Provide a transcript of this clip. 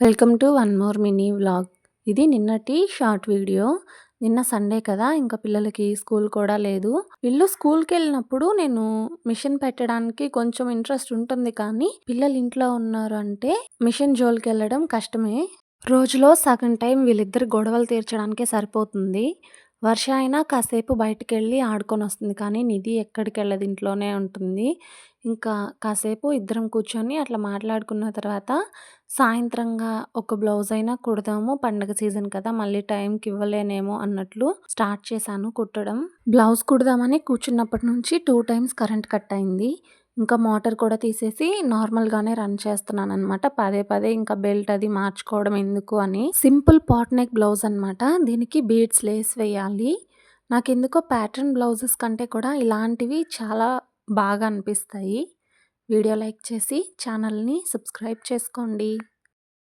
Welcome to one more mini vlog. ఇది నిన్నటి short video. నిన్న సండే కదా! ఇంకా పిల్లలకి స్కూల్ కూడా లేదు. వీళ్ళు స్కూల్‌కెళ్ళినప్పుడు నేను మిషన్ పెట్టడానికి కొంచెం ఇంట్రెస్ట్ ఉంటుంది కానీ, పిల్లలు ఇంట్లో ఉన్నారు అంటే మిషన్ జోలికెళ్ళడం కష్టమే. రోజులో సగం టైం వీళ్ళిద్దరి గొడవలు తీర్చడానికే సరిపోతుంది. వర్ష అయినా కాసేపు బయటికెళ్ళి ఆడుకొనొస్తుంది. కానీ నిధి ఎక్కడికెళ్ళదు, ఇంట్లోనే ఉంటుంది. ఇంకా కాసేపు ఇద్దరం కూర్చొని అట్లా మాట్లాడుకున్న తర్వాత సాయంత్రంగా ఒక బ్లౌజ్ అయినా కుడదాము. పండగ సీజన్ కదా! మళ్ళీ టైంకి ఇవ్వలేనేమో అన్నట్లు స్టార్ట్ చేశాను కుట్టడం. బ్లౌజ్ కుడదామని కూర్చున్నప్పటి నుంచి 2 టైమ్స్ కరెంట్ కట్ అయింది. ఇంకా మోటార్ కూడా తీసేసి నార్మల్‌గానే రన్ చేస్తున్నాననమాట. పదే పదే ఇంకా బెల్ట్ అది మార్చుకోవడం ఎందుకు అని. సింపుల్ పాట్ నెక్ బ్లౌజ్ అనమాట. దీనికి బీడ్స్ లేస్ వేయాలి. నాకెందుకో ప్యాటర్న్ బ్లౌజెస్ కంటే కూడా ఇలాంటివి చాలా బాగా అనిపిస్తాయి. వీడియో లైక్ చేసి ఛానల్‌ని సబ్స్క్రైబ్ చేసుకోండి.